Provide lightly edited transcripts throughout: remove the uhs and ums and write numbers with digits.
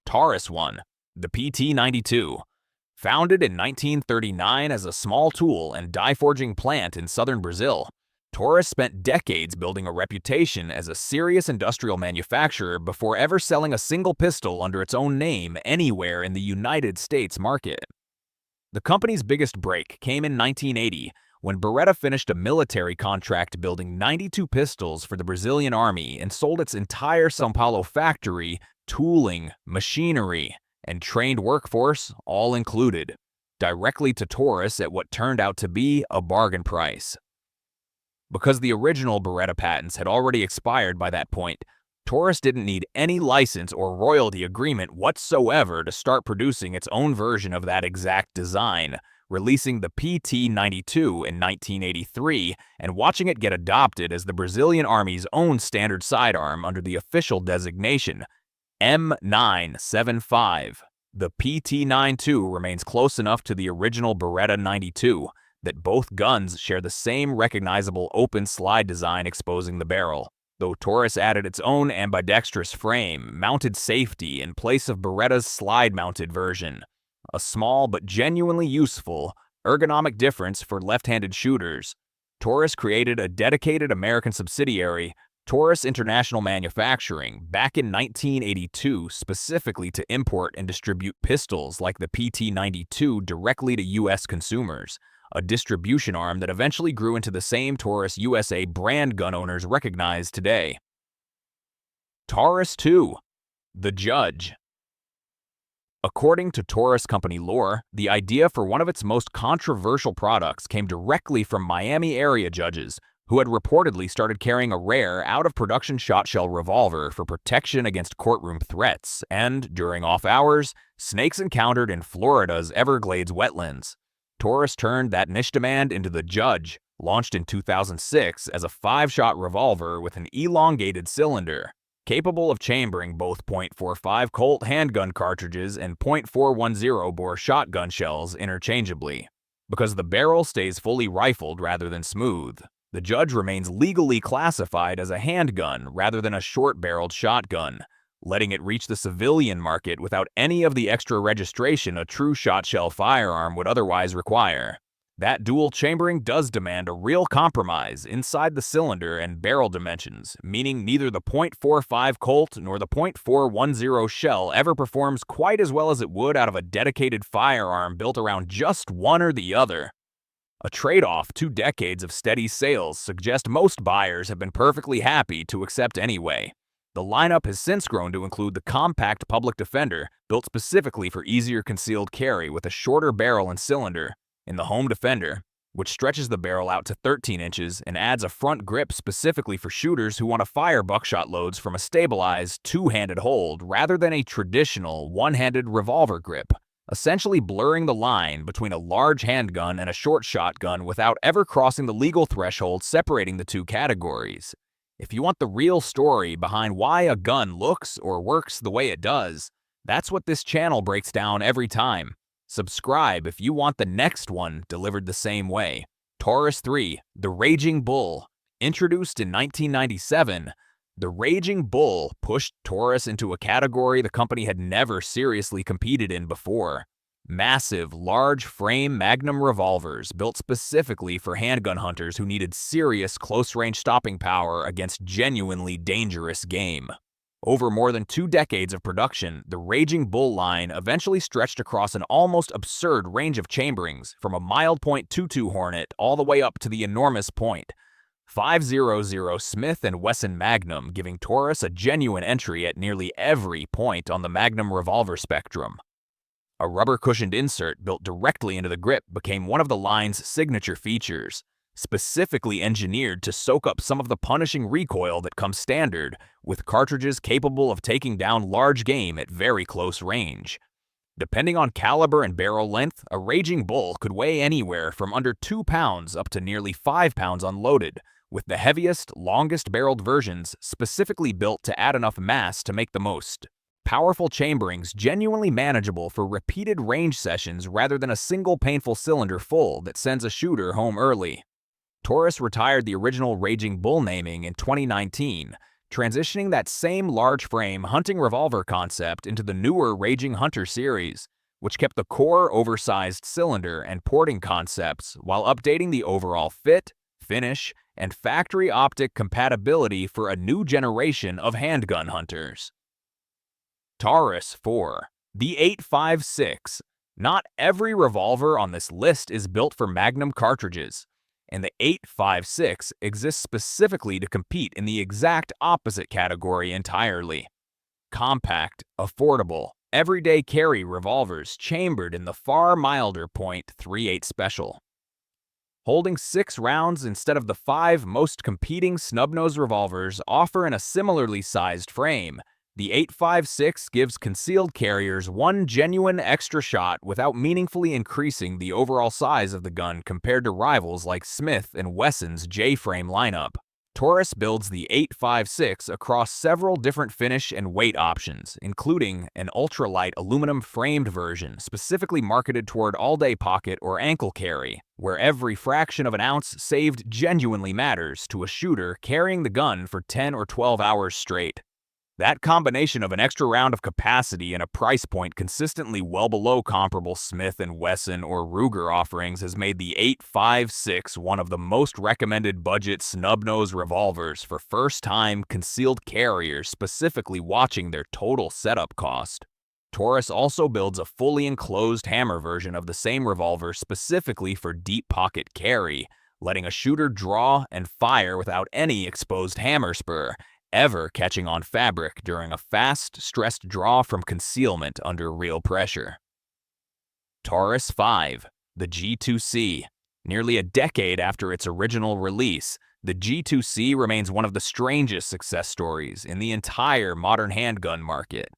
Taurus 1, the PT-92. Founded in 1939 as a small tool and die-forging plant in southern Brazil, Taurus spent decades building a reputation as a serious industrial manufacturer before ever selling a single pistol under its own name anywhere in the United States market. The company's biggest break came in 1980 when Beretta finished a military contract building 92 pistols for the Brazilian army and sold its entire São Paulo factory, tooling, machinery, and trained workforce, all included, directly to Taurus at what turned out to be a bargain price. Because the original Beretta patents had already expired by that point, Taurus didn't need any license or royalty agreement whatsoever to start producing its own version of that exact design, releasing the PT-92 in 1983 and watching it get adopted as the Brazilian Army's own standard sidearm under the official designation, M975. The PT-92 remains close enough to the original Beretta 92 that both guns share the same recognizable open slide design exposing the barrel, though Taurus added its own ambidextrous frame-mounted safety in place of Beretta's slide-mounted version. A small but genuinely useful ergonomic difference for left-handed shooters. Taurus created a dedicated American subsidiary, Taurus International Manufacturing, back in 1982 specifically to import and distribute pistols like the PT-92 directly to U.S. consumers, a distribution arm that eventually grew into the same Taurus USA brand gun owners recognize today. Taurus 2, the Judge. According to Taurus company lore, the idea for one of its most controversial products came directly from Miami area judges who had reportedly started carrying a rare, out-of-production shotshell revolver for protection against courtroom threats and, during off hours, snakes encountered in Florida's Everglades wetlands. Taurus turned that niche demand into the Judge, launched in 2006 as a 5-shot revolver with an elongated cylinder, capable of chambering both .45 Colt handgun cartridges and .410 bore shotgun shells interchangeably. Because the barrel stays fully rifled rather than smooth, the Judge remains legally classified as a handgun rather than a short-barreled shotgun, letting it reach the civilian market without any of the extra registration a true shotshell firearm would otherwise require. That dual chambering does demand a real compromise inside the cylinder and barrel dimensions, meaning neither the .45 Colt nor the .410 shell ever performs quite as well as it would out of a dedicated firearm built around just one or the other. A trade-off 2 decades of steady sales suggest most buyers have been perfectly happy to accept anyway. The lineup has since grown to include the compact public defender, built specifically for easier concealed carry with a shorter barrel and cylinder, and the home defender, which stretches the barrel out to 13 inches and adds a front grip specifically for shooters who want to fire buckshot loads from a stabilized, 2-handed hold rather than a traditional, one-handed revolver grip, essentially blurring the line between a large handgun and a short shotgun without ever crossing the legal threshold separating the two categories. If you want the real story behind why a gun looks or works the way it does, that's what this channel breaks down every time. Subscribe if you want the next one delivered the same way. Taurus 3, the Raging Bull. Introduced in 1997, the Raging Bull pushed Taurus into a category the company had never seriously competed in before. Massive, large-frame Magnum revolvers built specifically for handgun hunters who needed serious close-range stopping power against genuinely dangerous game. Over more than 2 decades of production, the Raging Bull line eventually stretched across an almost absurd range of chamberings, from a mild .22 Hornet all the way up to the enormous .500 Smith & Wesson Magnum, giving Taurus a genuine entry at nearly every point on the Magnum revolver spectrum. A rubber-cushioned insert built directly into the grip became one of the line's signature features, specifically engineered to soak up some of the punishing recoil that comes standard, with cartridges capable of taking down large game at very close range. Depending on caliber and barrel length, a Raging Bull could weigh anywhere from under 2 pounds up to nearly 5 pounds unloaded, with the heaviest, longest-barreled versions specifically built to add enough mass to make the most powerful chamberings genuinely manageable for repeated range sessions rather than a single painful cylinder full that sends a shooter home early. Taurus retired the original Raging Bull naming in 2019, transitioning that same large-frame hunting revolver concept into the newer Raging Hunter series, which kept the core oversized cylinder and porting concepts while updating the overall fit, finish, and factory optic compatibility for a new generation of handgun hunters. Taurus 4. The 8.56. Not every revolver on this list is built for Magnum cartridges, and the 8.56 exists specifically to compete in the exact opposite category entirely. Compact, affordable, everyday carry revolvers chambered in the far milder .38 Special. Holding 6 rounds instead of the 5 most competing snub-nose revolvers offer in a similarly sized frame, the 8.56 gives concealed carriers one genuine extra shot without meaningfully increasing the overall size of the gun compared to rivals like Smith & Wesson's J-frame lineup. Taurus builds the 8.56 across several different finish and weight options, including an ultralight aluminum-framed version specifically marketed toward all-day pocket or ankle carry, where every fraction of an ounce saved genuinely matters to a shooter carrying the gun for 10 or 12 hours straight. That combination of an extra round of capacity and a price point consistently well below comparable Smith & Wesson or Ruger offerings has made the 8.56 one of the most recommended budget snub-nose revolvers for first-time concealed carriers specifically watching their total setup cost. Taurus also builds a fully enclosed hammer version of the same revolver specifically for deep pocket carry, letting a shooter draw and fire without any exposed hammer spur, ever catching on fabric during a fast, stressed draw from concealment under real pressure. Taurus 5. The G2C. Nearly a decade after its original release, the G2C remains one of the strangest success stories in the entire modern handgun market.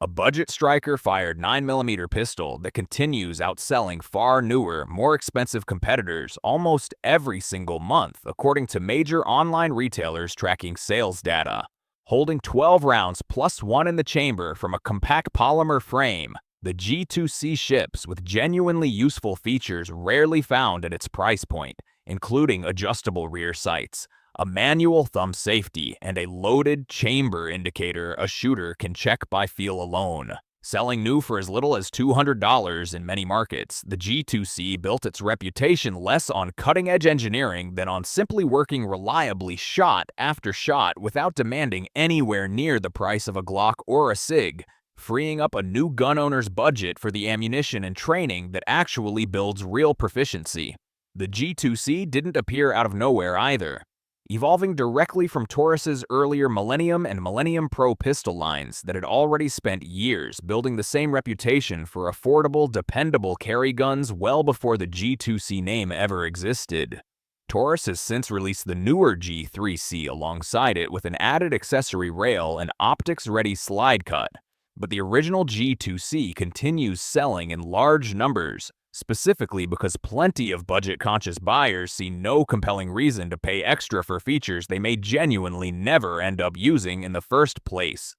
A budget striker-fired 9mm pistol that continues outselling far newer, more expensive competitors almost every single month, according to major online retailers tracking sales data. Holding 12 rounds plus 1 in the chamber from a compact polymer frame, the G2C ships with genuinely useful features rarely found at its price point, including adjustable rear sights, a manual thumb safety, and a loaded chamber indicator a shooter can check by feel alone. Selling new for as little as $200 in many markets, the G2C built its reputation less on cutting-edge engineering than on simply working reliably shot after shot without demanding anywhere near the price of a Glock or a SIG, freeing up a new gun owner's budget for the ammunition and training that actually builds real proficiency. The G2C didn't appear out of nowhere either. Evolving directly from Taurus's earlier Millennium and Millennium Pro pistol lines that had already spent years building the same reputation for affordable, dependable carry guns well before the G2C name ever existed. Taurus has since released the newer G3C alongside it with an added accessory rail and optics-ready slide cut, but the original G2C continues selling in large numbers, specifically because plenty of budget-conscious buyers see no compelling reason to pay extra for features they may genuinely never end up using in the first place.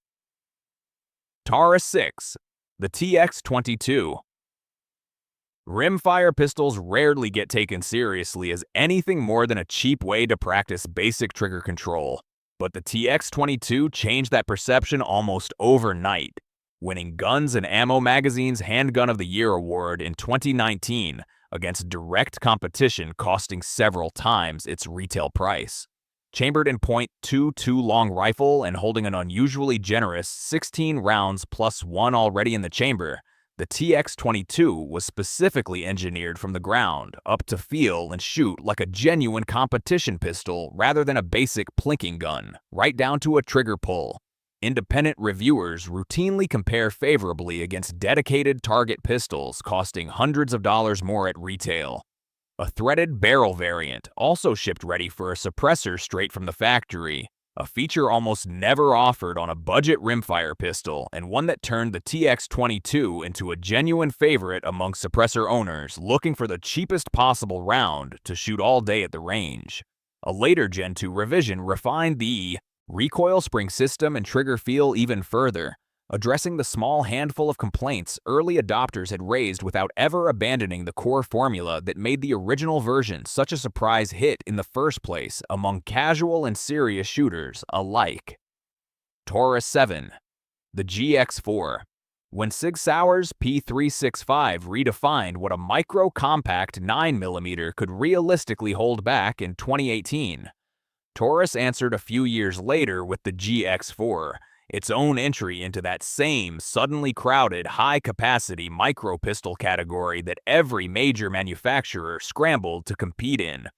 Taurus 6. The TX22. Rimfire pistols rarely get taken seriously as anything more than a cheap way to practice basic trigger control, but the TX22 changed that perception almost overnight, winning Guns and Ammo Magazine's Handgun of the Year award in 2019 against direct competition costing several times its retail price. Chambered in .22 long rifle and holding an unusually generous 16 rounds plus 1 already in the chamber, the TX22 was specifically engineered from the ground up to feel and shoot like a genuine competition pistol rather than a basic plinking gun, right down to a trigger pull. Independent reviewers routinely compare favorably against dedicated target pistols costing hundreds of dollars more at retail. A threaded barrel variant also shipped ready for a suppressor straight from the factory, a feature almost never offered on a budget rimfire pistol and one that turned the TX22 into a genuine favorite among suppressor owners looking for the cheapest possible round to shoot all day at the range. A later Gen 2 revision refined the recoil spring system and trigger feel even further, addressing the small handful of complaints early adopters had raised without ever abandoning the core formula that made the original version such a surprise hit in the first place among casual and serious shooters alike. Taurus 7. The GX4. When Sig Sauer's P365 redefined what a micro-compact 9mm could realistically hold back in 2018, Taurus answered a few years later with the GX4, its own entry into that same suddenly crowded high-capacity micro-pistol category that every major manufacturer scrambled to compete in.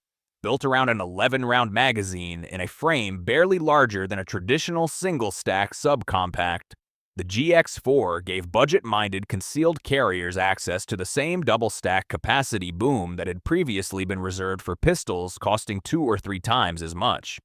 Built around an 11-round magazine in a frame barely larger than a traditional single-stack subcompact, the GX4 gave budget-minded concealed carriers access to the same double-stack capacity boom that had previously been reserved for pistols costing 2 or 3 times as much.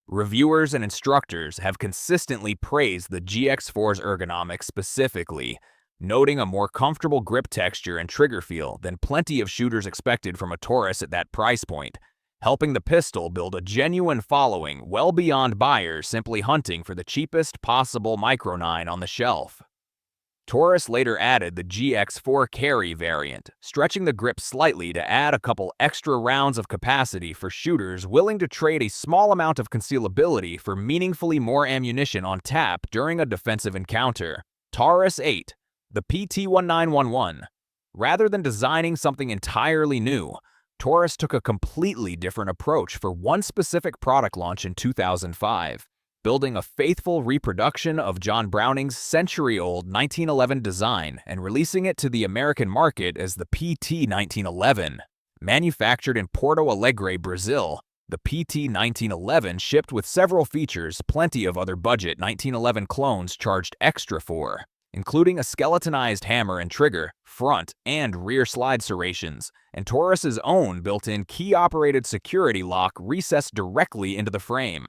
Reviewers and instructors have consistently praised the GX4's ergonomics specifically, noting a more comfortable grip texture and trigger feel than plenty of shooters expected from a Taurus at that price point, helping the pistol build a genuine following well beyond buyers simply hunting for the cheapest possible Micro 9 on the shelf. Taurus later added the GX4 carry variant, stretching the grip slightly to add a couple extra rounds of capacity for shooters willing to trade a small amount of concealability for meaningfully more ammunition on tap during a defensive encounter. Taurus 8. The PT1911. Rather than designing something entirely new, Taurus took a completely different approach for one specific product launch in 2005, building a faithful reproduction of John Browning's century-old 1911 design and releasing it to the American market as the PT1911. Manufactured in Porto Alegre, Brazil, the PT1911 shipped with several features plenty of other budget 1911 clones charged extra for, including a skeletonized hammer and trigger, front and rear slide serrations, and Taurus's own built-in key-operated security lock recessed directly into the frame.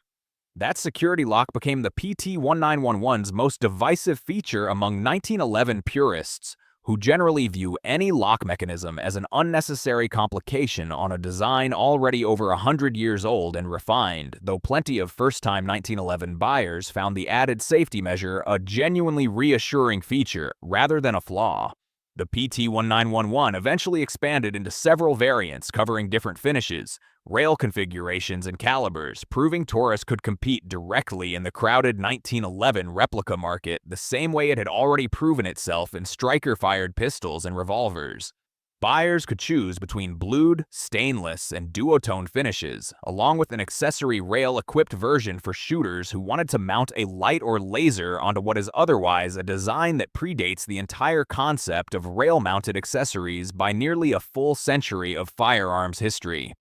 That security lock became the PT1911's most divisive feature among 1911 purists, who generally view any lock mechanism as an unnecessary complication on a design already over 100 years old and refined, though plenty of first-time 1911 buyers found the added safety measure a genuinely reassuring feature rather than a flaw. The PT1911 eventually expanded into several variants covering different finishes, rail configurations, and calibers, proving Taurus could compete directly in the crowded 1911 replica market the same way it had already proven itself in striker-fired pistols and revolvers. Buyers could choose between blued, stainless, and duotone finishes, along with an accessory rail-equipped version for shooters who wanted to mount a light or laser onto what is otherwise a design that predates the entire concept of rail-mounted accessories by nearly a full century of firearms history.